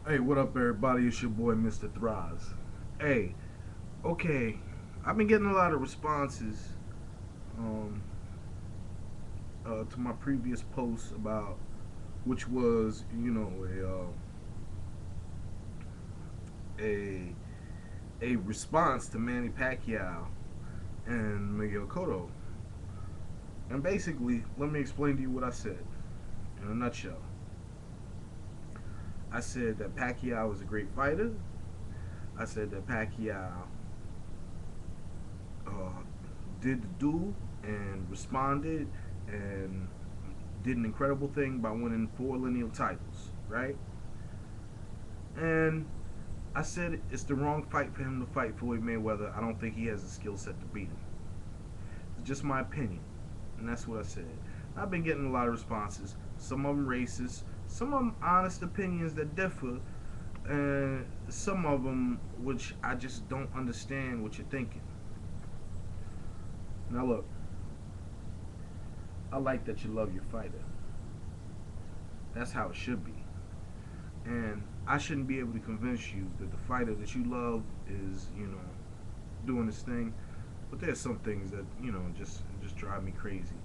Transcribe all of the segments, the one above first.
Hey, what up, everybody? It's your boy, Mr. Thrives. Hey, okay, I've been getting a lot of responses um, to my previous posts about which was, a a response to Manny Pacquiao and Miguel Cotto. And basically, let me explain to you what I said in a nutshell. I said that Pacquiao is a great fighter. I said that Pacquiao uh, did the do and responded and did an incredible thing by winning 4 lineal titles, right? And I said it's the wrong fight for him to fight Floyd Mayweather. I don't think he has the skill set to beat him. It's just my opinion, and that's what I said. I've been getting a lot of responses. Some of them racist, some of them honest opinions that differ, and some of them which I just don't understand what you're thinking. Now look, I like that you love your fighter. That's how it should be. And I shouldn't be able to convince you that the fighter that you love is, doing this thing. But there's some things that, just drive me crazy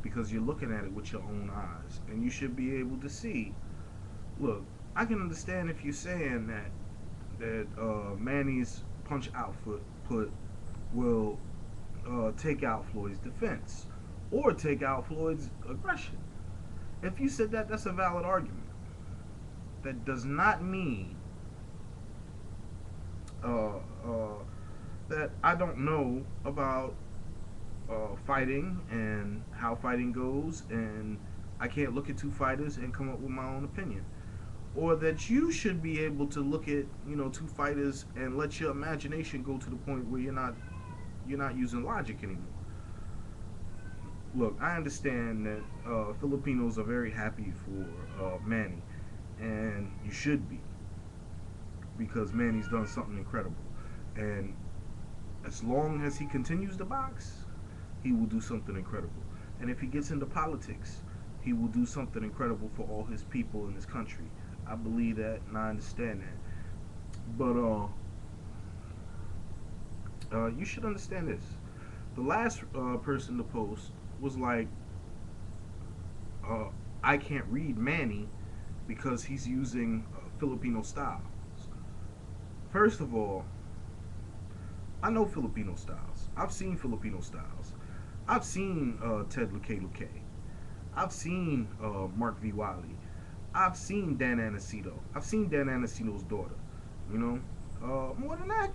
because you're looking at it with your own eyes, and you should be able to see. Look, I can understand if you're saying that Manny's punch output will take out Floyd's defense or take out Floyd's aggression. If you said that, that's a valid argument. That does not mean uh, uh, that I don't know about fighting and how fighting goes, and I can't look at two fighters and come up with my own opinion. Or that you should be able to look at two fighters and let your imagination go to the point where you're not using logic anymore. Look, I understand that Filipinos are very happy for Manny, and you should be because Manny's done something incredible. And as long as he continues to box, he will do something incredible. And if he gets into politics, he will do something incredible for all his people in his country. I believe that and I understand that. But you should understand this. The last person to post was like, uh, I can't read Manny because he's using Filipino styles. First of all, I know Filipino styles. I've seen Filipino styles. I've seen Ted Luque. I've seen Mark V. Wiley. I've seen Dan Anacito. I've seen Dan Anacito's daughter. You know, more than that,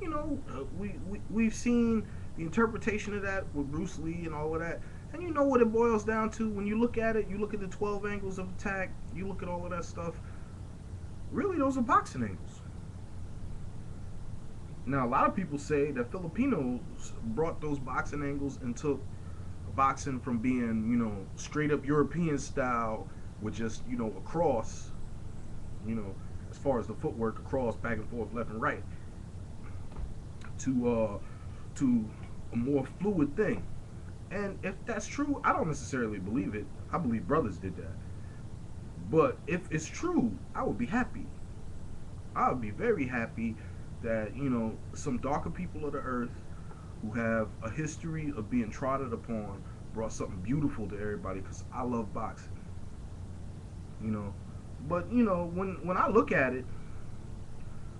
we've seen the interpretation of that with Bruce Lee and all of that. And you know what it boils down to when you look at it. You look at the 12 angles of attack. You look at all of that stuff. Really, those are boxing angles. Now, a lot of people say that Filipinos brought those boxing angles and took boxing from being, straight up European style with just, a cross, as far as the footwork across, back and forth, left and right, to a more fluid thing. And if that's true, I don't necessarily believe it. I believe brothers did that. But if it's true, I would be happy. I would be very happy that, some darker people of the earth who have a history of being trodden upon brought something beautiful to everybody because I love boxing, you know. But, when I look at it,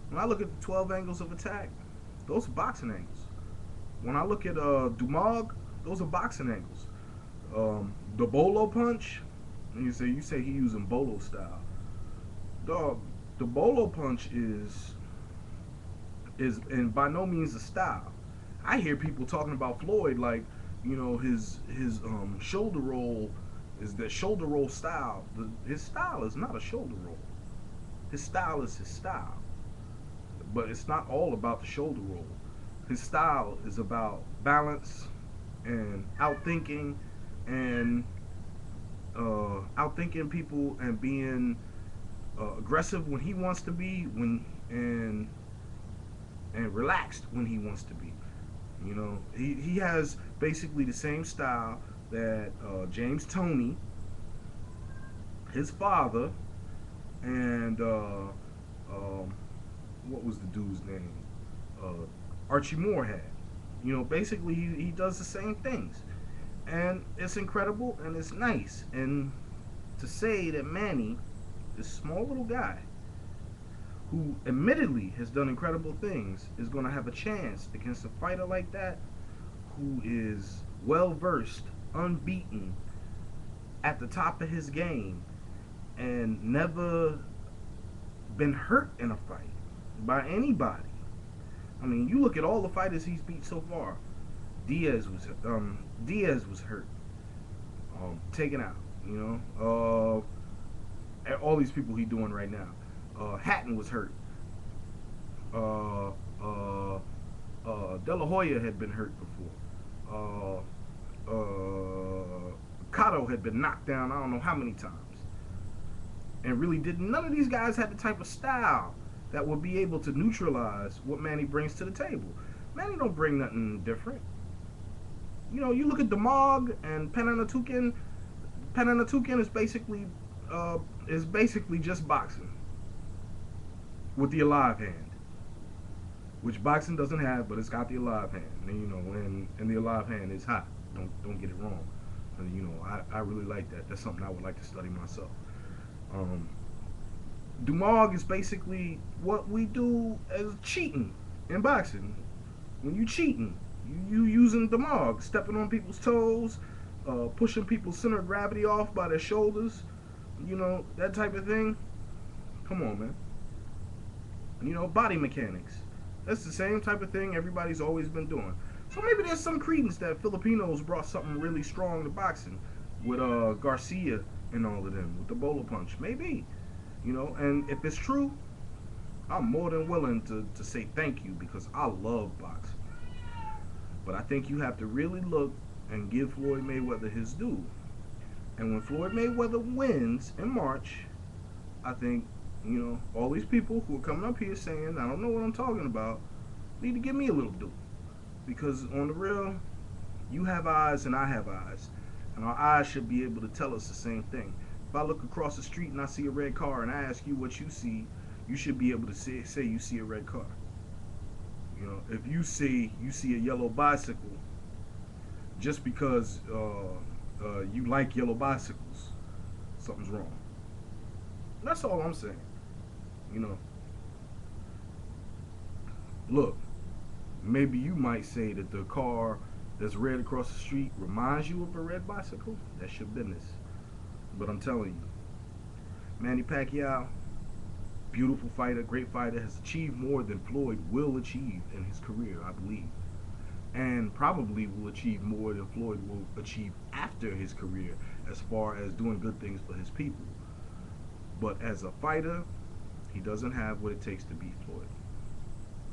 when I look at the 12 angles of attack, those are boxing angles. When I look at Dumag, those are boxing angles. The Bolo punch, you say he using Bolo style. Dog, the Bolo punch is and by no means a style. I hear people talking about Floyd like, his shoulder roll is that shoulder roll style. His style is not a shoulder roll. His style is his style, but it's not all about the shoulder roll. His style is about balance and and outthinking people and being aggressive when he wants to be and relaxed when he wants to be. He has basically the same style that James Toney, his father, and um, what was the dude's name? Uh, Archie Moore had. Basically he does the same things, and it's incredible and it's nice. And to say that Manny, this small little guy, who admittedly has done incredible things, is going to have a chance against a fighter like that, who is well versed, unbeaten, at the top of his game, and never been hurt in a fight by anybody. I mean, you look at all the fighters he's beat so far. Diaz was hurt, taken out. All these people he doing right now. Hatton was hurt. Uh, uh, De La Hoya had been hurt before. Cotto had been knocked down I don't know how many times. And really didn't. None of these guys had the type of style that would be able to neutralize what Manny brings to the table. Manny don't bring nothing different. You look at Demog and Penanatuken. Penanatuken is basically just boxing with the alive hand, which boxing doesn't have, but it's got the alive hand. And the alive hand is hot. Don't get it wrong. And, I really like that. That's something I would like to study myself. Dumog is basically what we do as cheating in boxing. When you cheating, you using Dumog, stepping on people's toes, pushing people's center of gravity off by their shoulders, that type of thing. Come on, man. Body mechanics. That's the same type of thing everybody's always been doing. So maybe there's some credence that Filipinos brought something really strong to boxing with Garcia and all of them, with the bowler punch. Maybe. And if it's true, I'm more than willing to say thank you, because I love boxing. But I think you have to really look and give Floyd Mayweather his due. And when Floyd Mayweather wins in March, I think, all these people who are coming up here saying, I don't know what I'm talking about, need to give me a little due. Because on the real, you have eyes and I have eyes. And our eyes should be able to tell us the same thing. If I look across the street and I see a red car and I ask you what you see, you should be able to say you see a red car. If you see a yellow bicycle, just because you like yellow bicycles, something's wrong. That's all I'm saying. Look, maybe you might say that the car that's red across the street reminds you of a red bicycle. That's your business. But I'm telling you, Manny Pacquiao, beautiful fighter, great fighter, has achieved more than Floyd will achieve in his career, I believe. And probably will achieve more than Floyd will achieve after his career, as far as doing good things for his people. But as a fighter, he doesn't have what it takes to beat Floyd.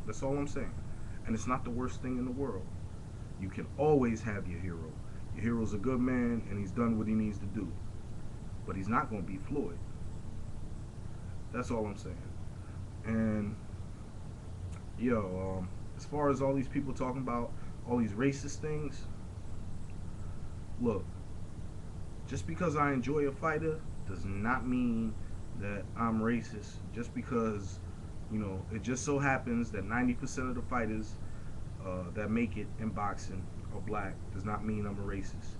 That's all I'm saying. And it's not the worst thing in the world. You can always have your hero. Your hero's a good man, and he's done what he needs to do. But he's not going to beat Floyd. That's all I'm saying. And, as far as all these people talking about all these racist things, look, just because I enjoy a fighter does not mean that I'm racist. Just because, it just so happens that 90% of the fighters that make it in boxing are black does not mean I'm a racist.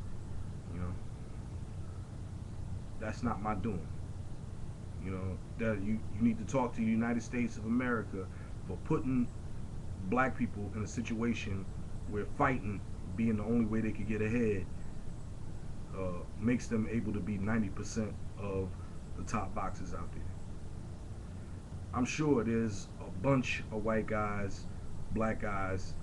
That's not my doing. That you need to talk to the United States of America for putting black people in a situation where fighting, being the only way they could get ahead, makes them able to be 90% of the top boxers out there. I'm sure there's a bunch of white guys, black guys,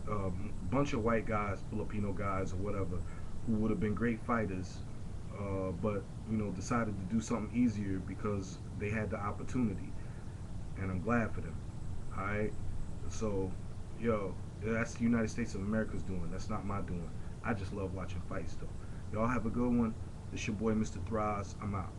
bunch of white guys, Filipino guys, or whatever, who would have been great fighters, but decided to do something easier because they had the opportunity, and I'm glad for them. All right, so that's the United States of America's doing. That's not my doing. I just love watching fights, though. Y'all have a good one. It's your boy, Mr. Thraz. I'm out.